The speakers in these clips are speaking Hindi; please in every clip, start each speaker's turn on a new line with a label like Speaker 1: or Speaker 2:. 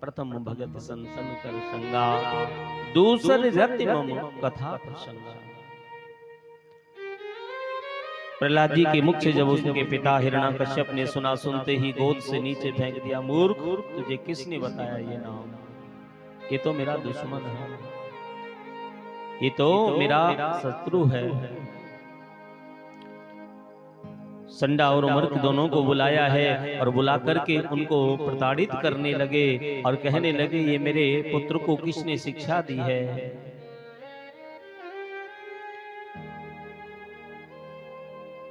Speaker 1: प्रथम भगत संतन कर संगा, दूसर रति मम कथा प्रसंगा। प्रहलाद जी के मुख से जब उसके पिता हिरण्याकश्यप ने सुना, सुनते ही गोद से नीचे फेंक दिया। मूर्ख, तुझे किसने बताया ये नाम? ये तो मेरा दुश्मन है, ये तो मेरा शत्रु है। संडा और मर्क दोनों को बुलाया है और बुला करके उनको प्रताड़ित करने लगे और कहने लगे, ये मेरे पुत्र को किसने शिक्षा दी है?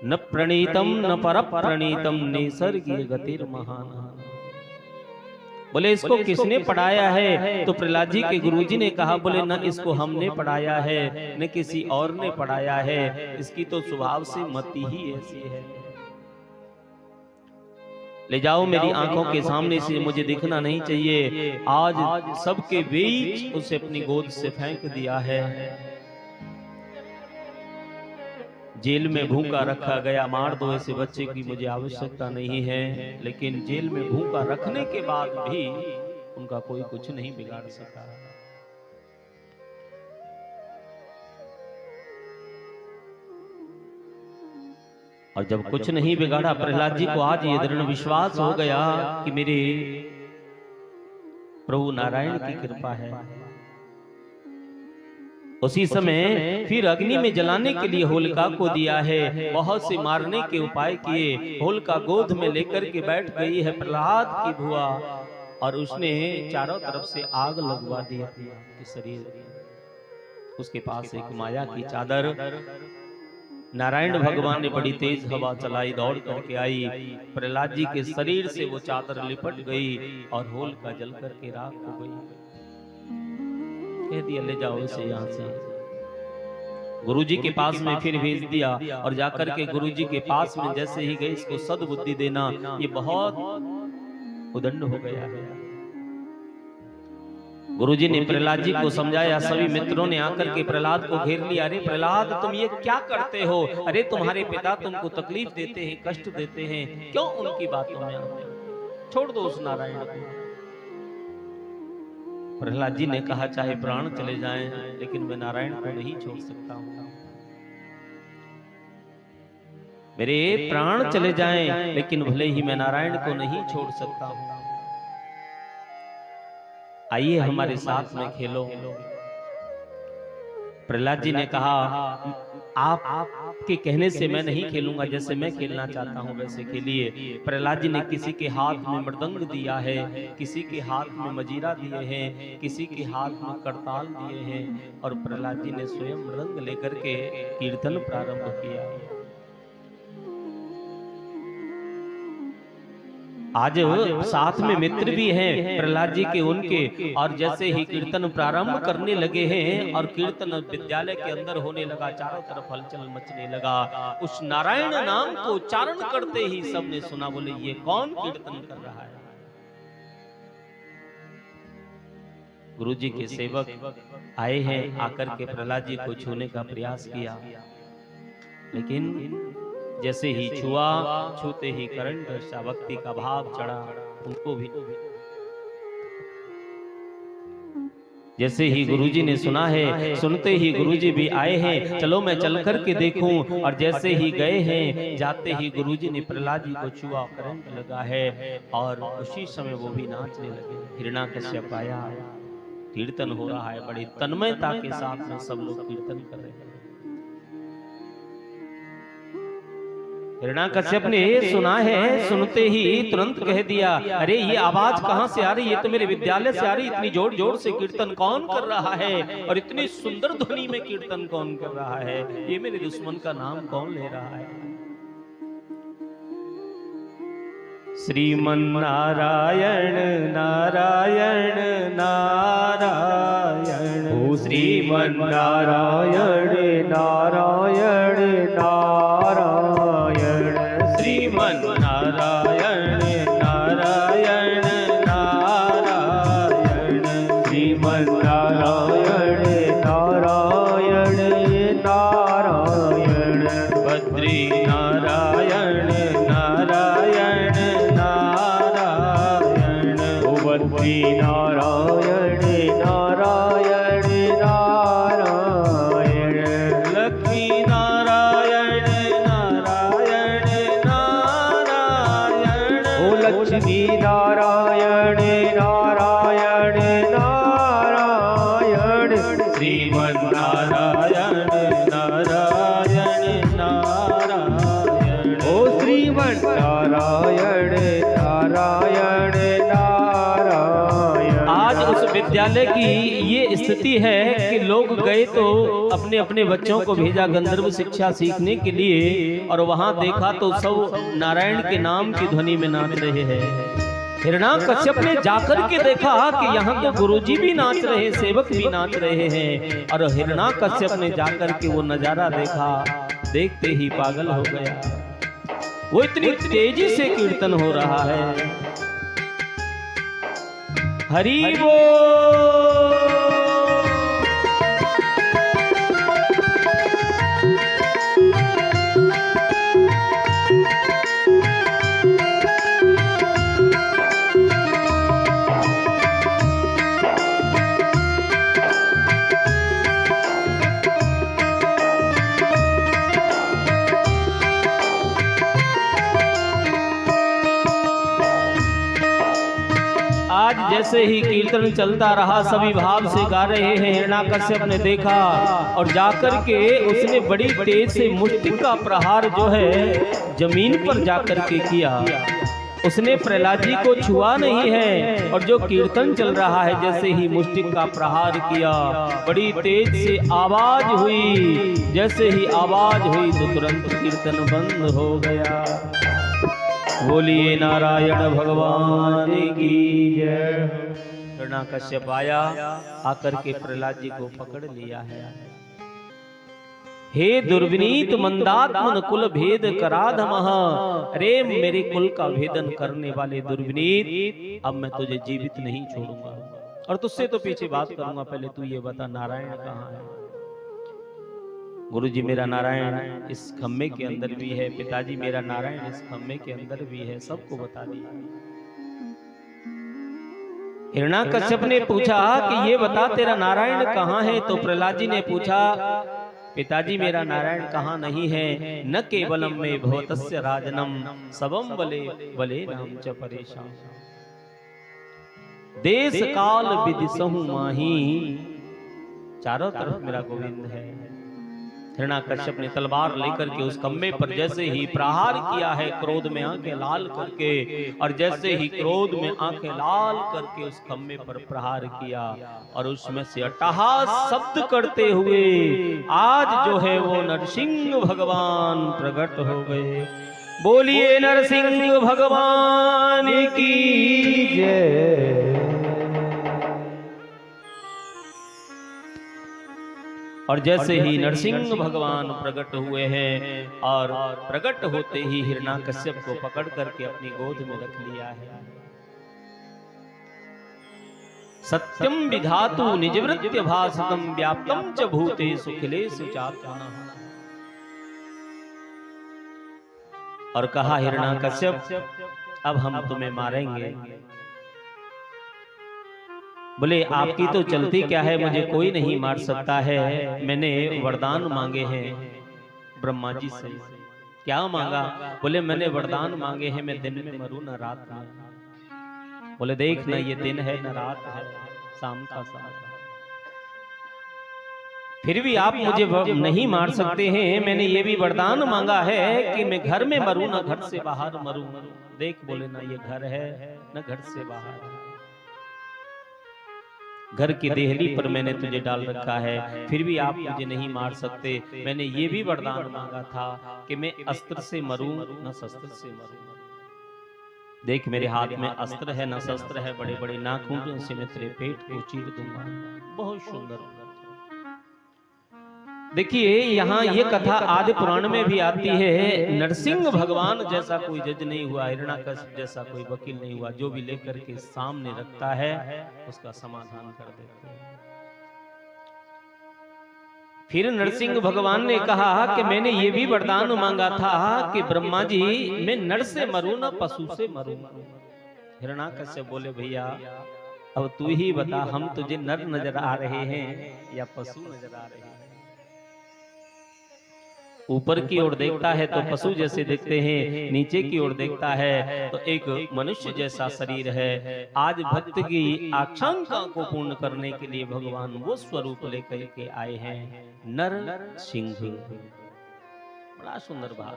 Speaker 1: न प्रणीतम न पर प्रणीतम निसर्गीय गतिर महान। बोले इसको किसने पढ़ाया है? तो प्रहलाद जी के गुरुजी ने कहा, बोले न इसको हमने पढ़ाया है न किसी और ने पढ़ाया है, इसकी तो स्वभाव से मति ही ऐसी है। ले जाओ, मेरी आंखों के सामने से मुझे दिखना नहीं चाहिए। आज सबके बीच उसे अपनी गोद से फेंक दिया है। जेल में भूखा रखा गया, मार दो ऐसे बच्चे की मुझे आवश्यकता नहीं है। लेकिन जेल में भूखा रखने के बाद भी उनका कोई कुछ नहीं बिगाड़ सका। और जब कुछ नहीं बिगाड़ा, प्रहलाद जी को आज ये दृढ़ विश्वास हो गया कि मेरे प्रभु नारायण की कृपा है। उसी समय फिर अग्नि में जलाने के लिए होलिका को दिया है। बहुत से मारने के उपाय किए। होलिका गोद में लेकर के बैठ गई है प्रहलाद की बुआ, और उसने चारों तरफ से आग लगवा दी अपने शरीर। उसके पास एक माया की चादर, नारायण भगवान ने बड़ी तेज हवा चलाई, दौड़ करके आई। प्रहलाद जी के शरीर से वो चादर लिपट गई और होलिका जल करके राख हो गई। कह दिया, ले जाओ इसे यहाँ से। गुरुजी के पास में फिर भेज दिया और जाकर के गुरुजी के पास में जैसे ही गए, इसको सद्बुद्धि देना, ये बहुत उदंड हो गया है। गुरुजी ने प्रहलाद जी को समझाया। सभी मित्रों ने आकर के प्रहलाद को घेर लिया। अरे प्रहलाद, तुम ये क्या करते हो? अरे तुम्हारे पिता तुमको तकलीफ देते हैं, कष्ट देते हैं, क्यों उनकी बातों में आते हो? छोड़ दो उस नारायण को। प्रहलाद जी ने कहा, चाहे प्राण चले जाएं, लेकिन मैं नारायण को नहीं छोड़ सकता हूं। मेरे प्राण चले जाएं, लेकिन भले ही मैं नारायण को नहीं छोड़ सकता हूं। आइए हमारे साथ में खेलो। प्रहलाद जी ने कहा, आपके कहने से मैं नहीं खेलूंगा, जैसे मैं खेलना चाहता हूं वैसे खेलिए। प्रहलाद जी ने किसी के हाथ में मृदंग दिया है, किसी के हाथ में मजीरा दिए हैं, किसी के हाथ में करताल दिए हैं, और प्रहलाद जी ने स्वयं मृदंग लेकर के कीर्तन प्रारंभ किया। आज साथ में मित्र भी हैं प्रहलाद जी के उनके, और जैसे ही कीर्तन प्रारंभ करने लगे हैं और कीर्तन विद्यालय के अंदर होने लगा, चारों तरफ हलचल मचने लगा। उस नारायण नाम को उच्चारण करते ही सबने सुना। बोले, ये कौन कीर्तन कर रहा है? गुरुजी के सेवक आए हैं, आकर के प्रहलाद जी को छूने का प्रयास किया, लेकिन जैसे ही छुआ, छूते ही करंट सा भक्ति का भाव चढ़ा उनको भी। जैसे ही गुरुजी ने सुना है, सुनते ही गुरुजी भी आए हैं, चलो मैं चल कर के देखूं। और जैसे ही गए हैं, जाते ही गुरुजी ने प्रहलाद जी को छुआ, करंट लगा है, और उसी समय वो भी नाचने लगे। हिरण्याकश्यप आया, कीर्तन हो रहा है, बड़ी तन्मयता के साथ में सब लोग कीर्तन कर रहे हैं। हिरण्याकश्यप ने सुना है, सुनते ही तुरंत कह दिया, अरे ये आवाज कहां से आ रही? ये तो मेरे विद्यालय से आ रही। इतनी जोर जोर से कीर्तन कौन कर रहा है? और इतनी सुंदर ध्वनि में कीर्तन कौन कर रहा है? ये मेरे दुश्मन का नाम कौन ले रहा है? श्रीमन नारायण नारायण नारायण, ओ श्रीमन नारायण नारायण नारायण, श्रीमन नारायण नारायण नारायण, श्रीमन नारायण नारायण नारायण, बद्री नारायण नारायण नारायण, ओ बद्री
Speaker 2: नारायण नारायण नारायण।
Speaker 1: लक्ष्मी नारायण नारायण नारायण।
Speaker 2: ओ लक्ष्मी नारायण नारायण नारायण।
Speaker 1: श्रीमन्नारायण नारायण नारायण।
Speaker 2: ओ श्रीमन्नारायण नारायण नारायण।
Speaker 1: आज उस विद्यालय की ये स्थिति है कि लोग गए तो अपने अपने बच्चों को भेजा गंधर्व शिक्षा सीखने के लिए, और वहां देखा तो सब नारायण के नाम की ध्वनि में नाच रहे हैं। हिरण्याकश्यप ने जाकर के देखा कि यहाँ तो गुरुजी भी नाच रहे, सेवक भी नाच रहे हैं, और हिरण्याकश्यप ने जाकर के वो नजारा देखा, देखते ही पागल हो गया। वो इतनी तेजी से कीर्तन हो रहा है। हरि बोल। आज जैसे ही कीर्तन चलता रहा, सभी भाव से गा रहे हैं। हिरण्याकश्यप ने देखा और जाकर के उसने बड़ी तेज से मुष्टि का प्रहार जो है जमीन पर जाकर के किया। उसने प्रहलाद जी को छुआ नहीं है, और जो कीर्तन चल रहा है जैसे ही मुष्टि का प्रहार किया, बड़ी तेज से आवाज हुई। जैसे ही आवाज हुई तो तुरंत कीर्तन बंद हो गया। बोलिए नारायण भगवान की जय। हिरण्याकश्यप आया, आकर के प्रहलाद जी को पकड़ लिया है। हे दुर्विनीत मंदात्मन कुल भेद कराधमः। अरे मेरे कुल का भेदन करने वाले दुर्विनीत, अब मैं तुझे जीवित नहीं छोड़ूंगा, और तुझसे तो पीछे बात करूंगा। पहले तू ये बता नारायण कहाँ है। गुरुजी मेरा नारायण इस खम्मे के अंदर भी है, पिताजी मेरा नारायण इस खम्मे के अंदर भी है, सबको बता दिया। हिरण्याकश्यप ने पूछा कि ये बता तेरा नारायण कहाँ है। तो प्रहलाद जी ने पूछा पिताजी मेरा नारायण कहाँ नहीं है। न केवलम में भवतस्य राजनम सबम बले बले नाम च परेशान। देश काल विदिशहु माही, चारों तरफ मेरा गोविंद है। हिरण्याकश्यप ने तलवार लेकर के उस खम्भे पर जैसे ही प्रहार किया है, क्रोध में आंखें लाल करके, और जैसे ही क्रोध में आंखें लाल करके उस खम्भे पर प्रहार किया, और उसमें से अट्टहास शब्द करते हुए आज जो है वो नरसिंह भगवान प्रकट हो गए। बोलिए नरसिंह भगवान की जय। और जैसे ही नरसिंह भगवान प्रकट हुए हैं, और प्रकट होते ही हिरण्याकश्यप को पकड़ करके अपनी गोद में रख लिया है। सत्यम विधातु निजवृत्य भासतम व्याप्तम च भूतेषु खिलेषु चात्मनः। और कहा हिरण्याकश्यप अब हम तुम्हें मारेंगे। बोले आपकी तो चलती क्या है, मुझे कोई नहीं मार सकता है। मैंने वरदान मांगे हैं ब्रह्मा जी से। क्या मांगा? बोले मैंने वरदान मांगे हैं, मैं दिन में मरूं न रात में। बोले देख ना ये दिन है न रात है, शाम का समय। फिर भी आप मुझे नहीं मार सकते हैं। मैंने ये भी वरदान मांगा है कि मैं घर में मरूं न घर से बाहर मरूं। देख बोले ना ये घर है न घर से बाहर। घर की देहली पर मैंने तुझे डाल रखा है, फिर भी आप मुझे नहीं मार सकते। मैंने ये भी वरदान मांगा था कि मैं अस्त्र से मरूं न शस्त्र से मरूं। देख मेरे हाथ में अस्त्र है न शस्त्र है, बड़े बड़े नाखूनों से मैं तेरे पेट को चीर दूंगा। बहुत सुंदर। देखिए यहाँ ये कथा आदि पुराण में भी आती है। नरसिंह भगवान जैसा कोई जज नहीं हुआ, हिरण्याकश्यप जैसा कोई वकील नहीं हुआ। जो भी लेकर के सामने रखता है उसका समाधान कर देते हैं। फिर नरसिंह भगवान ने कहा कि मैंने ये भी वरदान मांगा था कि ब्रह्मा जी मैं नर से मरूं न पशु से मरूं। हिरण्याकश्यप बोले भैया अब तू ही बता, हम तुझे नर नजर आ रहे हैं या पशु नजर आ रहे हैं? ऊपर की ओर देखता है तो पशु जैसे दिखते हैं, नीचे की ओर देखता है तो एक मनुष्य जैसा शरीर है। आज भक्त की आकांक्षा को पूर्ण करने के लिए भगवान वो स्वरूप लेकर के आए हैं, नर सिंह। बड़ा सुंदर भाव।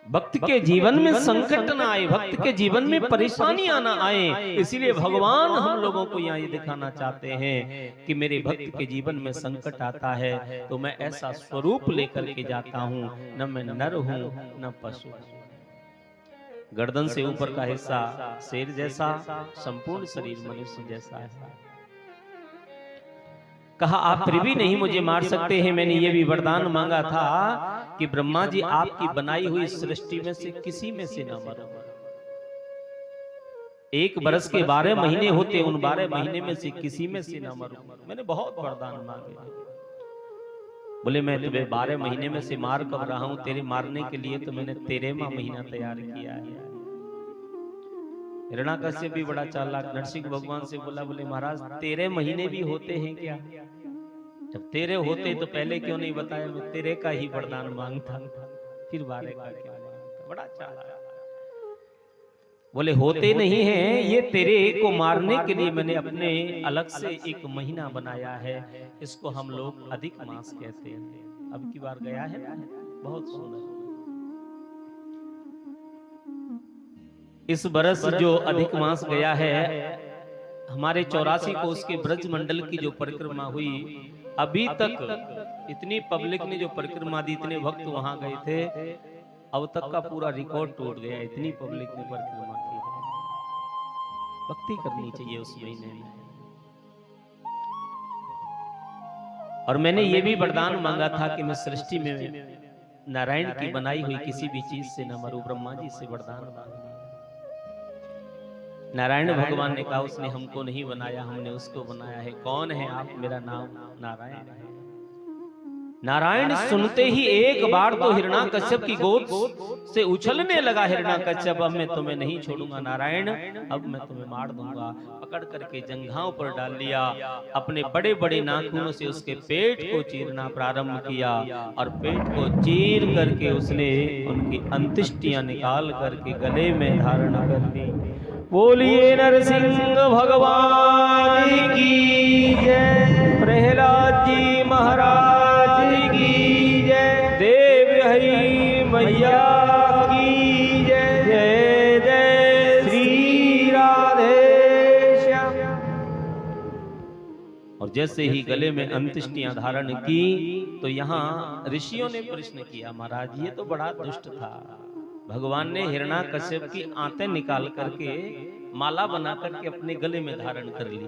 Speaker 1: भक्त के जीवन में संकट ना आए, भक्त के जीवन में परेशानियां ना आए, इसीलिए भगवान हम लोगों को यहाँ ये दिखाना चाहते हैं कि मेरे भक्त के जीवन में संकट आता है तो मैं ऐसा स्वरूप लेकर के जाता हूँ, न मैं नर हूँ न पशु। गर्दन से ऊपर का हिस्सा शेर जैसा, संपूर्ण शरीर मनुष्य जैसा है। कहा आप फिर भी नहीं मुझे मार सकते हैं। मैंने ये भी वरदान मांगा था कि ब्रह्मा जी आपकी बनाई हुई सृष्टि में से किसी में से न मरो। 1 बरस के 12 महीने होते, उन 12 महीने में से किसी में से न मरो। मैंने बहुत वरदान मांगे। बोले मैं तुम्हें 12 महीने में से मार कब रहा हूं, तेरे मारने के लिए तो मैंने 13वां महीना तैयार किया है। हिरण्याकश्यप भी बड़ा चालाक नरसिंह भगवान से बोला, बोले महाराज 13 महीने भी होते हैं क्या? जब 13 होते तो पहले क्यों नहीं बताया? मैं 13 का ही वरदान मांगता, फिर 12 का क्या मांगता? बड़ा चालाक। बोले होते नहीं हैं, ये तेरे को मारने के लिए मैंने अपने अलग से 1 महीना बनाया है, इसको हम लोग अधिक मास कहते हैं। अब की बार गया है ना, बहुत सुंदर। इस बरस जो अधिक मास गया है, हमारे 84 को उसके ब्रज मंडल की जो परिक्रमा हुई, अभी तक इतनी पब्लिक ने जो परिक्रमा दी, इतने भक्त वहां गए थे, अब तक का पूरा रिकॉर्ड टूट गया। इतनी पब्लिक ने परिक्रमा की है। भक्ति करनी चाहिए उस महीने में। और मैंने ये भी वरदान मांगा था कि मैं सृष्टि में नारायण की बनाई हुई किसी भी चीज से न मरूं। ब्रह्मा जी से वरदान मांगा। नारायण भगवान ने कहा उसने हमको नहीं बनाया, हमने उसको बनाया है। कौन है आप? मेरा नाम नारायण है। नारायण सुनते ही एक बार तो हिरण्याकश्यप की गोद से उछलने लगा। हिरण्याकश्यप, अब मैं तुम्हें नहीं छोड़ूंगा नारायण, अब मैं तुम्हें मार दूंगा। पकड़ करके जंघाओं पर डाल लिया, अपने बड़े बड़े नाखूनों से उसके पेट को चीरना प्रारंभ किया और पेट को चीर करके उसने उनकी अंत्येष्टियां निकाल करके गले में धारण कर ली। बोलिए नरसिंह भगवान की जय, प्रहलाद जी महाराज की जय, देव हरि मैया की जय, जय जय श्री राधे श्याम। और जैसे ही गले में अंत्येष्टियां धारण की तो यहाँ ऋषियों ने प्रश्न किया, महाराज ये तो बड़ा दुष्ट था। भगवान ने हिरण्याकश्यप की आंतें निकाल करके माला बना करके अपने गले में धारण कर ली।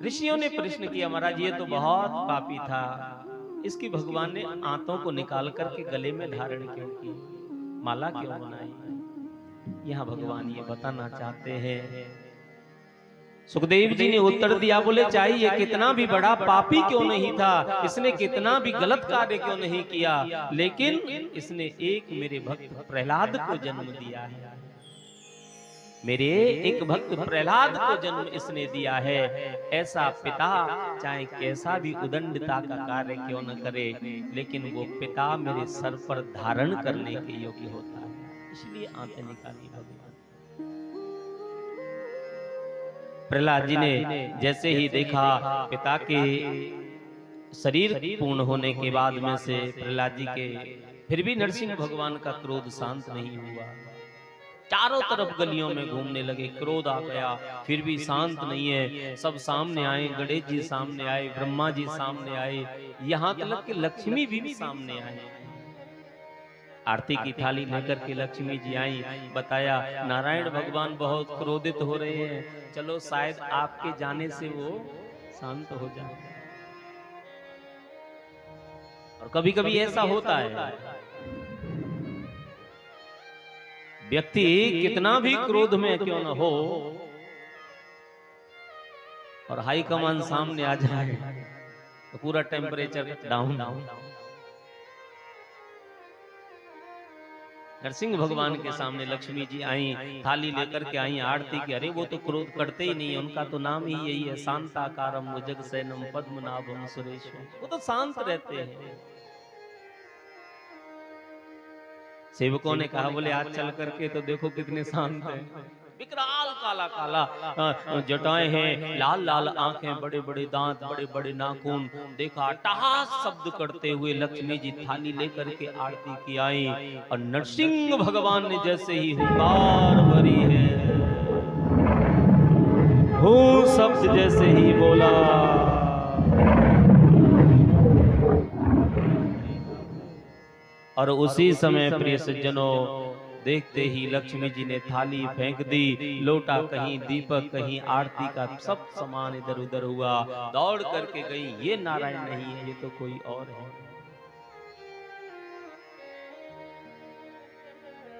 Speaker 1: ऋषियों ने प्रश्न किया, महाराज ये तो बहुत पापी था, इसकी भगवान ने आंतों को निकाल करके गले में धारण क्यों की, माला क्यों बनाई? यहाँ भगवान ये बताना चाहते हैं। सुखदेव जी ने उत्तर दिया, बोले चाहिए कितना भी बड़ा पापी क्यों नहीं था, इसने कितना भी गलत कार्य क्यों नहीं किया, लेकिन इसने एक मेरे भक्त प्रहलाद को जन्म दिया है। मेरे एक भक्त प्रहलाद को जन्म इसने दिया है। ऐसा पिता चाहे कैसा भी उदंडता का कार्य क्यों न करे, लेकिन वो पिता मेरे सर पर धारण करने के योग्य होता है। इसलिए आंतें निकाली भगवान। प्रहलाद जी ने जैसे ही देखा पिता के शरीर पूर्ण होने के बाद में से प्रहलाद जी के फिर भी नरसिंह भगवान का क्रोध शांत नहीं हुआ। चारों तरफ गलियों में घूमने लगे, क्रोध आ गया, फिर भी शांत नहीं है। सब सामने आए, गणेश जी सामने आए, ब्रह्मा जी सामने आए, यहाँ तक कि लक्ष्मी भी सामने आए। आरती की थाली लेकर के लक्ष्मी जी आई, बताया नारायण भगवान बहुत क्रोधित हो रहे हैं, चलो शायद आपके जाने से वो शांत हो जाए। और कभी कभी ऐसा होता है, व्यक्ति कितना भी क्रोध में क्यों न हो और हाई कमान सामने आ जाए तो पूरा टेम्परेचर डाउन। नरसिंह भगवान के सामने लक्ष्मी जी आई, थाली लेकर के आई आरती की। अरे वो तो क्रोध करते ही नहीं, उनका तो नाम ही यही है, शांताकारम भुजगशयनम पद्मनाभम सुरेशम। वो तो शांत रहते हैं। सेवकों ने कहा, बोले आज चल करके तो देखो कितने शांत हैं। विकराल काला काला जटाएं हैं, लाल लाल आंखें, बड़े बड़े दांत, बड़े बड़े नाखून। देखा टहास शब्द करते हुए लक्ष्मी जी थाली लेकर के आरती की आई, और नरसिंह भगवान ने जैसे ही हुंकार भरी है, हूं शब्द जैसे ही बोला, और उसी समय प्रिय सज्जनों देखते ही लक्ष्मी जी ने थाली फेंक दी, लोटा कहीं, दीपक कहीं, आरती का सब सामान इधर उधर हुआ। दौड़ करके गई, ये नारायण नहीं है, ये तो कोई और है।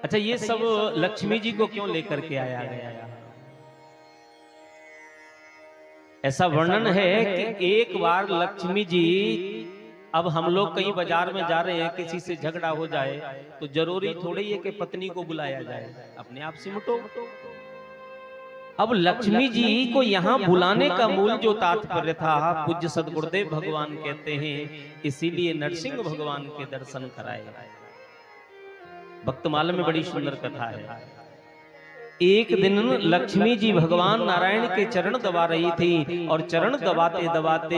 Speaker 1: अच्छा, ये सब लक्ष्मी जी को क्यों लेकर के आया गया? ऐसा वर्णन है कि एक बार लक्ष्मी जी, अब हम लोग कहीं बाजार में जा रहे हैं, किसी से झगड़ा हो जाए तो जरूरी थोड़ी है कि पत्नी को बुलाया जाए, अपने आप सिमटो। अब लक्ष्मी जी को यहाँ बुलाने का मूल जो तात्पर्य था, पूज्य सद्गुरुदेव भगवान कहते हैं, इसीलिए नरसिंह भगवान के दर्शन कराए। भक्तमाला में बड़ी सुंदर कथा है। एक दिन लक्ष्मी जी भगवान नारायण के चरण दबा रही थी, और चरण दबाते दबाते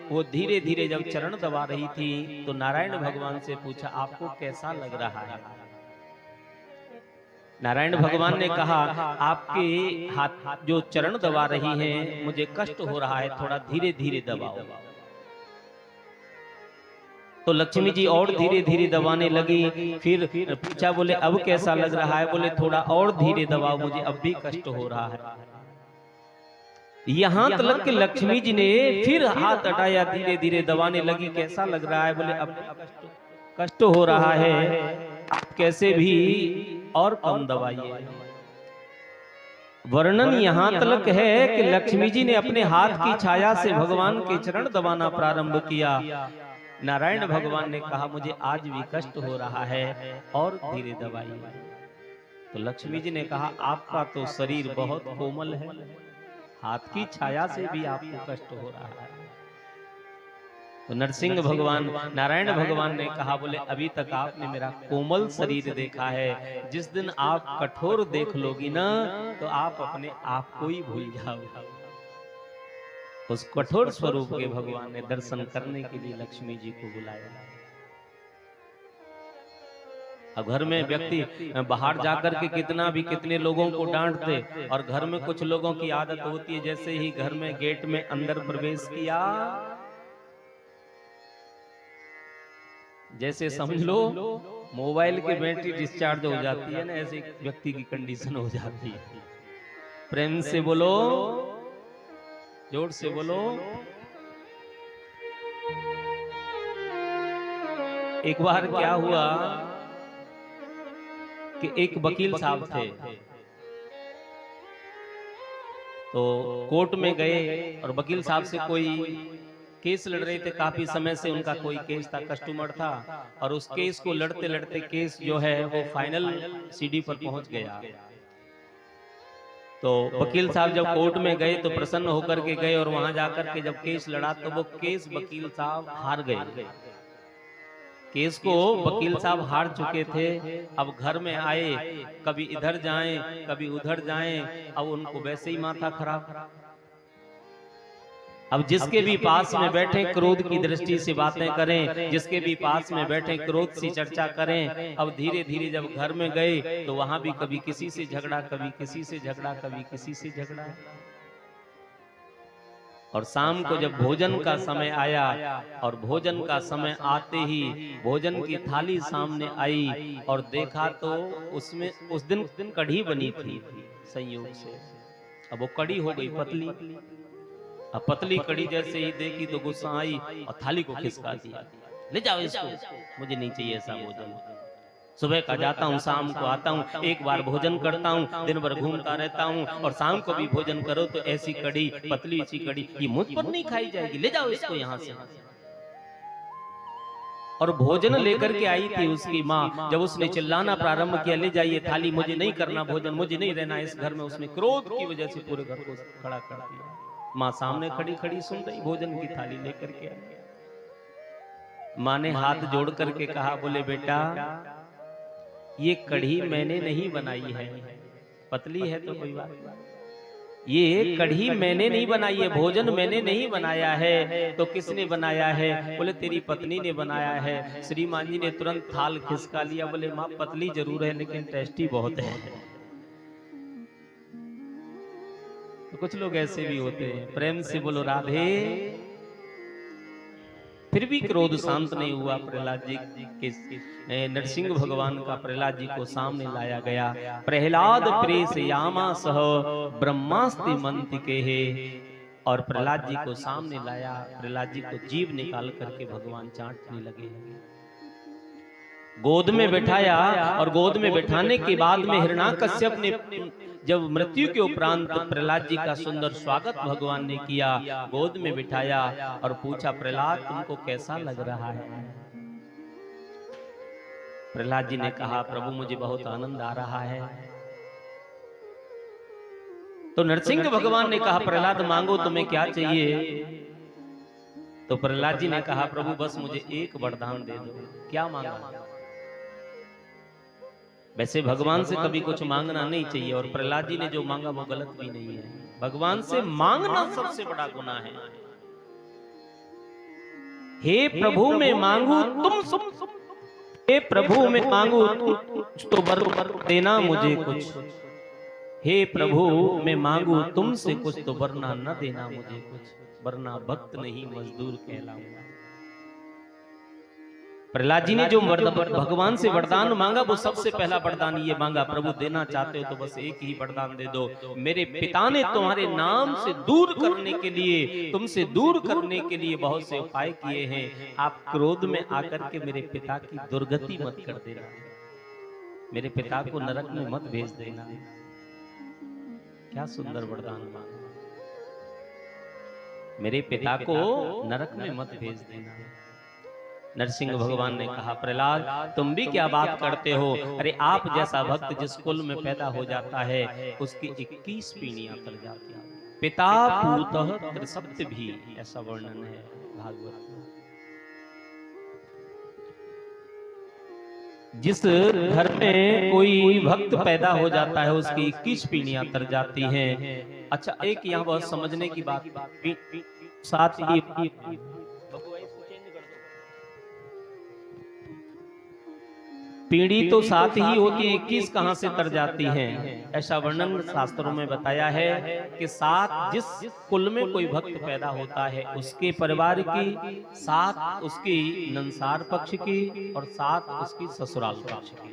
Speaker 1: वो धीरे धीरे जब चरण दबा रही थी तो नारायण भगवान से पूछा, आपको कैसा लग रहा है? नारायण भगवान ने कहा, आपके हाथ जो चरण दबा रही हैं, मुझे कष्ट हो रहा है, थोड़ा धीरे धीरे दबाओ। तो लक्ष्मी जी और धीरे धीरे दबाने लगी। फिर पूछा, बोले अब कैसा लग रहा है? बोले थोड़ा और धीरे दबाओ, मुझे अब भी कष्ट हो रहा है। यहां तक कि लक्ष्मी जी ने फिर हाथ हटाया, धीरे धीरे दबाने लगी। कैसा लग रहा है? बोले अब कष्ट हो रहा है, कैसे भी और कम दबाइए। वर्णन यहां तक है कि लक्ष्मी जी ने अपने हाथ की छाया से भगवान के चरण दबाना प्रारंभ किया। नारायण भगवान ने कहा, मुझे आज भी कष्ट हो रहा है, और धीरे दबाइए। तो लक्ष्मी जी ने कहा, आपका तो शरीर बहुत कोमल है, हाथ की छाया से भी आपको कष्ट हो रहा है। तो नरसिंह भगवान, नारायण भगवान ने कहा, बोले अभी तक आपने मेरा कोमल शरीर देखा है, जिस दिन आप कठोर देख लोगी ना, तो आप अपने आप को ही भूल जाओगे। उस कठोर स्वरूप के भगवान ने दर्शन करने के लिए लक्ष्मी जी को बुलाया। अब घर में व्यक्ति बाहर जाकर के कितने लोगों को डांट दे, और घर में कुछ लोगों की आदत होती है, जैसे ही घर में गेट में अंदर प्रवेश किया, जैसे समझ लो मोबाइल की बैटरी डिस्चार्ज हो जाती है ना, ऐसे व्यक्ति की कंडीशन हो जाती है। प्रेम से बोलो, जोर से बोलो। एक बार क्या हुआ कि एक वकील साहब थे, तो कोर्ट में गए और वकील साहब से कोई केस लड़ रहे थे। काफी समय से उनका कोई केस था, कस्टमर था, और उस केस को लड़ते लड़ते केस जो है वो फाइनल सीढ़ी पर पहुंच गया। तो वकील साहब जब कोर्ट में गए तो प्रसन्न होकर के गए, और वहां जाकर के जब केस लड़ा तो वो केस वकील साहब हार गए। केस को वकील साहब हार चुके थे। अब घर में आए, कभी इधर जाएं कभी उधर जाएं, अब उनको वैसे ही माथा खराब। अब जिसके भी पास में बैठे क्रोध की दृष्टि से बातें करें, जिसके भी पास में बैठे क्रोध से चर्चा करें। अब धीरे धीरे जब घर में गए तो वहां भी कभी किसी से झगड़ा, कभी किसी से झगड़ा, कभी किसी से झगड़ा। और शाम को जब भोजन का समय आया, और भोजन का समय आते ही भोजन की थाली सामने आई, और देखा तो उसमें उस दिन कढ़ी बनी थी संयोग से। अब वो कढ़ी हो गई पतली। अब पतली कड़ी जैसे ही देखी तो गुस्सा आई और थाली को खिसका दिया, ले जाओ इसको, मुझे नहीं चाहिए ऐसा भोजन। सुबह का जाता हूँ, शाम को आता हूँ, एक बार भोजन करता हूँ, दिन भर घूमता रहता हूँ, और शाम को भी भोजन करो तो ऐसी कड़ी, पतली सी कड़ी, ये मुझ पर नहीं खाई जाएगी, ले जाओ इसको यहाँ से। और भोजन लेकर के आई थी उसकी माँ। जब उसने चिल्लाना प्रारंभ किया, ले जाइए थाली, मुझे नहीं करना भोजन, मुझे नहीं रहना इस घर में, उसने क्रोध की वजह से पूरे घर को खड़ा कर दिया। माँ सामने खड़ी खड़ी सुन रही, भोजन की थाली लेकर के आई। माँ ने हाथ जोड़ करके कहा, बोले बेटा ये कढ़ी मैंने नहीं बनाई है, पतली है तो कोई बात नहीं, ये कढ़ी मैंने नहीं बनाई है, भोजन मैंने नहीं बनाया है, तो किसने बनाया है? बोले तेरी पत्नी ने बनाया है। श्रीमान जी ने तुरंत थाल खिसका लिया, बोले माँ पतली जरूर है लेकिन टेस्टी बहुत है। तो कुछ लोग ऐसे भी होते हैं। प्रेम से बोलो राधे। फिर भी क्रोध शांत नहीं हुआ। प्रहलाद जी के नरसिंह भगवान का प्रहलाद जी को सामने लाया गया। प्रहलाद प्रेस यामा सह ब्रह्मास्ति मंतिके है। और प्रहलाद जी को सामने लाया। प्रहलाद जी को जीभ निकाल करके भगवान चाटने लगे, गोद में बैठाया। और गोद में बैठाने के बाद में हिरण्याकश्यप ने जब मृत्यु के उपरांत प्रहलाद जी का सुंदर स्वागत भगवान ने किया, गोद में बिठाया और पूछा, प्रहलाद तुमको कैसा लग रहा है? प्रहलाद जी ने कहा, प्रभु मुझे बहुत आनंद आ रहा है। तो नरसिंह भगवान ने कहा, प्रहलाद मांगो तुम्हें क्या चाहिए? तो प्रहलाद जी ने कहा, प्रभु बस मुझे एक वरदान दे दो। क्या मांगा? वैसे भगवान से कभी कुछ मांगना नहीं चाहिए, और प्रहलाद जी ने जो मांगा वो गलत भी नहीं है। भगवान से मांगना सबसे बड़ा गुनाह है। हे प्रभु मैं मांगू तुम, हे प्रभु मैं मांगू तो वर देना मुझे कुछ। हे प्रभु मैं मांगू तुमसे कुछ तो वरना न देना मुझे कुछ, वरना भक्त नहीं मजदूर कहलाऊंगा। प्रहलाद जी ने जो भगवान से वरदान मांगा वो सबसे पहला वरदान ये मांगा, प्रभु देना चाहते हो तो बस एक ही वरदान दे दो। मेरे पिता ने तुम्हारे नाम से दूर करने के लिए, तुमसे दूर करने के लिए बहुत से उपाय किए हैं। आप क्रोध में आकर के मेरे पिता की दुर्गति मत कर देना, मेरे पिता को नरक में मत भेज देना। क्या सुंदर वरदान मांगा, मेरे पिता को नरक में मत भेज देना। नरसिंह भगवान ने कहा, प्रहलाद तुम भी क्या बात करते हो? अरे आप जैसा भक्त जिस कुल में पैदा हो जाता है उसकी 21 पीढ़ियां कर जाती हैं। पिता पूतः त्रिसप्त भी, ऐसा वर्णन है भागवत में। जिस घर में कोई भक्त पैदा हो जाता है उसकी 21 पीढ़ियां तर जाती हैं। अच्छा, एक यहाँ बहुत समझने की बात, साथ ही पीढ़ी तो साथ ही होती है, 21 कहां से तर जाती हैं? ऐसा वर्णन शास्त्रों में बताया है कि सात जिस कुल में कोई भक्त पैदा होता है उसके परिवार की, सात उसकी नंसार पक्ष की और सात उसकी ससुराल पक्ष की।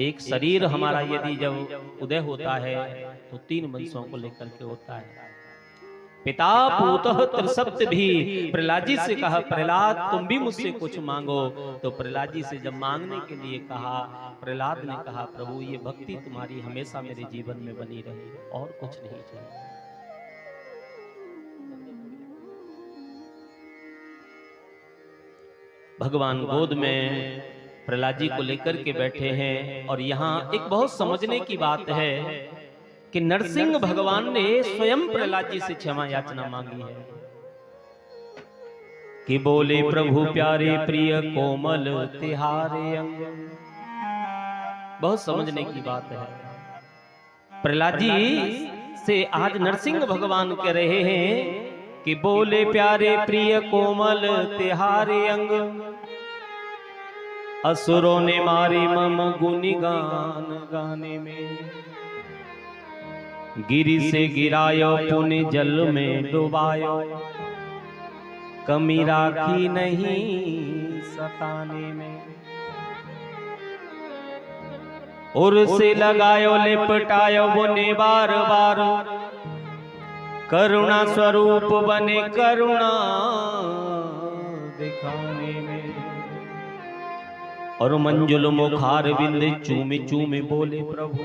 Speaker 1: एक शरीर हमारा यदि जब उदय होता है तो 3 वंशों को लेकर के होता है। पिता पूतः त्रिसप्त भी। प्रहलाद जी से कहा, प्रहलाद तुम भी मुझसे कुछ मांगो। तो प्रहलाद जी से जब मांगने के लिए कहा, प्रहलाद ने कहा, प्रभु ये भक्ति तुम्हारी हमेशा मेरे जीवन में बनी रहे, और कुछ नहीं चाहिए। भगवान गोद में प्रहलाद जी को लेकर के बैठे हैं। और यहाँ एक बहुत समझने की बात है कि नरसिंह भगवान ने स्वयं प्रहलाद जी से क्षमा याचना मांगी है कि बोले, प्रभु प्यारे प्रिय कोमल तिहारे अंग। बहुत समझने की बात है। प्रहलाद जी से आज नरसिंह भगवान कह रहे हैं कि बोले प्यारे प्रिय कोमल तिहारे अंग, असुरों ने मारे मम गुणगान गाने में, गिरी से गिरायो पुण्य जल में डुबायो, कमी राखी नहीं सताने में, उर से लगायो लिपटायो बुने बार बार, करुणा स्वरूप बने करुणा दिखाने में, और मंजुल मुखार बिंद चूमे चूमे बोले प्रभु।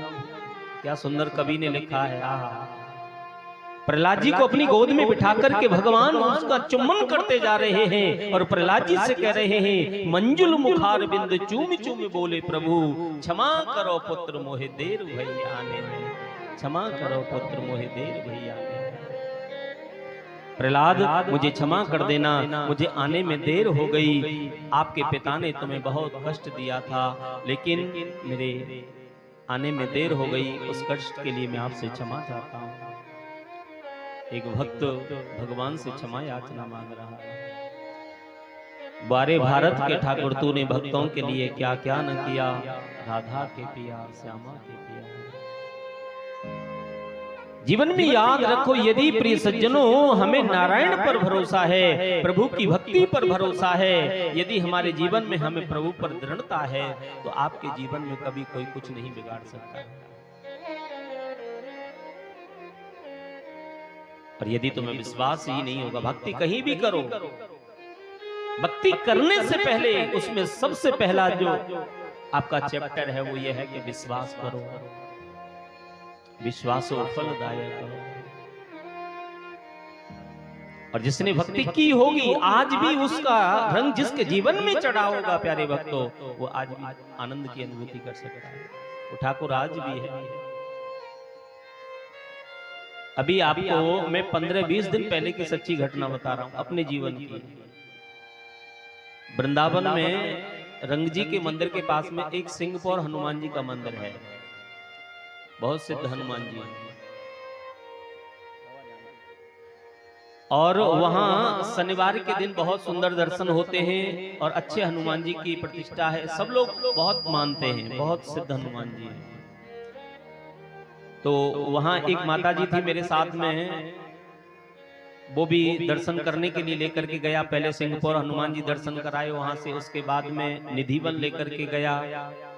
Speaker 1: क्या सुंदर कवि ने लिखा है। प्रहलाद जी को अपनी गोद में बिठा करके भगवान उसका चुम्बन करते जा रहे हैं और प्रहलाद जी से कह रहे हैं, मंजुल मुखार बिंद चूम चूम बोले प्रभु, क्षमा करो पुत्र मोहे देर भई आने में, क्षमा करो पुत्र मोहे देर भई आने में। प्रहलाद मुझे क्षमा कर देना, मुझे आने में देर हो गई। आपके पिता ने तुम्हें बहुत कष्ट दिया था, लेकिन मेरे आने में देर हो गई, उस कष्ट के लिए मैं आपसे क्षमा चाहता हूँ। एक भक्त भगवान से क्षमा याचना मांग रहा है। बारे भारत के ठाकुर तूने भक्तों के लिए क्या क्या न किया, राधा के पिया श्यामा के पिया। जीवन में याद रखो, यदि प्रिय सज्जनों हमें नारायण पर भरोसा है, प्रभु की भक्ति पर भरोसा है, यदि हमारे जीवन में हमें प्रभु पर दृढ़ता है, तो आपके जीवन में कभी कोई कुछ नहीं बिगाड़ सकता है। और यदि तुम्हें विश्वास ही नहीं होगा, भक्ति कहीं भी करो, भक्ति करने से पहले उसमें सबसे पहला जो आपका चैप्टर है वो ये है कि विश्वास करो, विश्वासो फलदायक। और जिसने भक्ति की होगी आज भी उसका रंग जिसके जीवन में चढ़ा होगा प्यारे भक्तों, वो आज भी आनंद की अनुभूति कर सकता है। वो ठाकुर आज भी है। अभी आपको मैं 15-20 दिन पहले की सच्ची घटना बता रहा हूं अपने जीवन की। वृंदावन में रंग जी के मंदिर के पास में एक सिंहपुर हनुमान जी का मंदिर है, बहुत सिद्ध हनुमान जी हैं। और वहां शनिवार के दिन बहुत सुंदर दर्शन होते हैं और अच्छे हनुमान जी की प्रतिष्ठा है, सब लोग बहुत मानते हैं, बहुत सिद्ध हनुमान जी हैं। तो वहां एक माता जी थी मेरे साथ में, वो भी दर्शन करने के लिए लेकर के गया। पहले सिंहपुर हनुमान जी दर्शन कराए वहां से, उसके बाद में निधिवन लेकर के गया,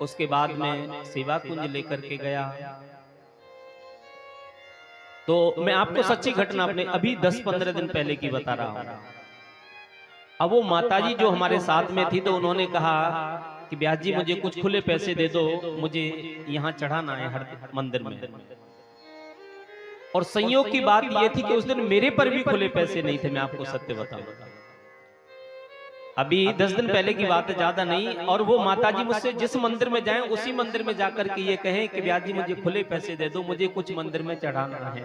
Speaker 1: उसके बाद में सेवा कुंज लेकर के गया। तो मैं आपको सच्ची घटना अपने अभी 10-15 दिन पहले की बता रहा हूं। अब वो माता जी जो हमारे साथ में थी, तो उन्होंने कहा कि ब्यास जी मुझे कुछ खुले पैसे दे दो, मुझे यहाँ चढ़ाना है हर मंदिर में। और संयोग की बात यह थी कि उस दिन मेरे पर भी खुले पैसे नहीं थे, मैं आपको सत्य बताऊं। अभी 10 दिन पहले की बात है, ज्यादा नहीं। और वो माता जी मुझसे जिस मंदिर में जाएं उसी मंदिर में जाकर के ये कहें कि ब्यास जी मुझे खुले पैसे दे दो, मुझे कुछ मंदिर में चढ़ाना है।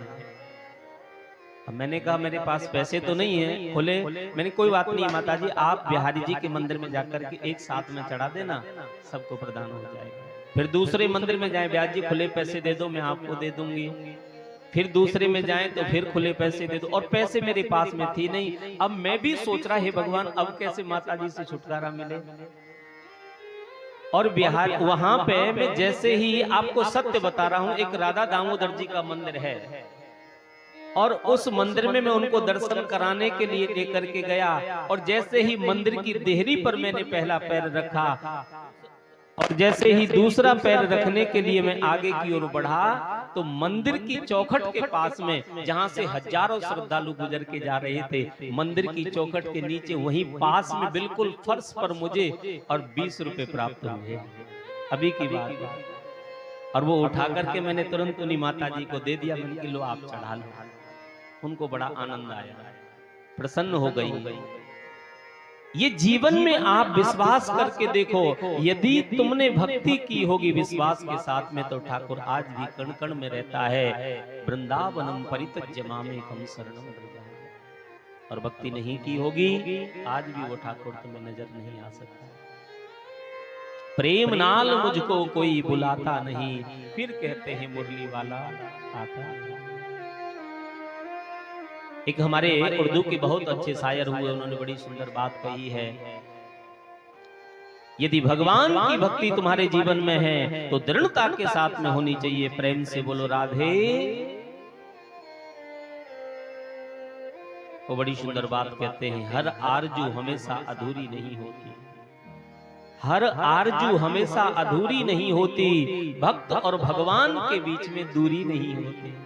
Speaker 1: अब मैंने कहा मेरे पास पैसे तो नहीं है खुले। मैंने कोई बात नहीं माता जी, आप बिहारी जी के मंदिर में जाकर के एक साथ में चढ़ा देना, सबको प्रदान हो जाएगा। फिर दूसरे मंदिर में जाएं, ब्यास जी खुले पैसे दे दो, मैं आपको दे दूंगी। फिर दूसरे में जाएं तो फिर खुले पैसे दे दो, और पैसे मेरे पास में थी नहीं। अब मैं भी सोच रहा है भगवान अब कैसे माता जी से छुटकारा मिले। और बिहार वहां पे मैं जैसे ही आपको सत्य बता रहा हूं, एक राधा दामोदर जी का मंदिर है, और उस मंदिर में मैं उनको दर्शन कराने के लिए लेकर के गया। और जैसे ही मंदिर की देहरी पर मैंने पहला पैर रखा, और जैसे ही दूसरा पैर रखने के लिए मैं आगे की ओर बढ़ा, तो मंदिर की चौखट के पास में जहां से हजारों श्रद्धालु गुजर के जा रहे थे, मंदिर की चौखट के नीचे वहीं पास में बिल्कुल फर्श पर मुझे और 20 रुपए प्राप्त हुए, अभी की बात है। और वो उठा करके मैंने तुरंत उन्हीं माता जी को दे दिया। मैंने कि लो आप चढ़ा लो। उनको बड़ा आनंद आया, प्रसन्न हो गई। ये जीवन में आप विश्वास करके देखो, यदि तुमने भक्ति की होगी विश्वास के साथ में, तो ठाकुर आज भी कण कण में रहता है। वृंदावनम परित्यज्य मामेकम शरणम व्रज। और भक्ति नहीं की होगी, आज भी वो ठाकुर तुम्हें नजर नहीं आ सकता। प्रेम नाल मुझको कोई बुलाता नहीं, फिर कहते हैं मुरली वाला आता। एक हमारे उर्दू के बहुत अच्छे शायर हुए, उन्होंने बड़ी सुंदर बात कही है, यदि भगवान की भक्ति तुम्हारे जीवन में है तो दृढ़ता के साथ में होनी चाहिए। प्रेम से बोलो राधे। वो बड़ी सुंदर बात कहते हैं, हर आरजू हमेशा अधूरी नहीं होती, हर आरजू हमेशा अधूरी नहीं होती, भक्त और भगवान के बीच में दूरी नहीं होती।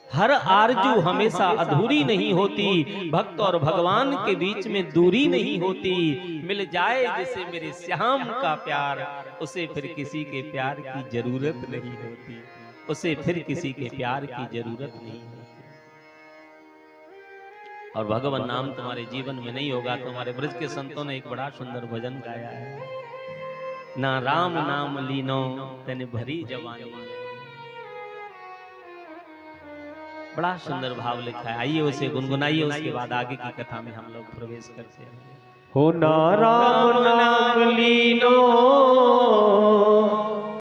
Speaker 1: हर आरजू हमेशा अधूरी नहीं होती, भक्त और भगवान के बीच में दूरी नहीं होती। मिल जाए जिसे मेरे श्याम का प्यार, उसे फिर किसी के प्यार की जरूरत नहीं होती, उसे फिर किसी के प्यार की जरूरत नहीं होती। और भगवान नाम तुम्हारे जीवन में नहीं होगा तो हमारे ब्रज के संतों ने एक बड़ा सुंदर भजन गाया है, ना राम नाम लीनो तेने भरी जवानी। बड़ा सुंदर भाव लिखा है, आइए उसे गुनगुनाइए, उसके बाद आगे की कथा में हम लोग प्रवेश करते हैं।
Speaker 2: हो ना राम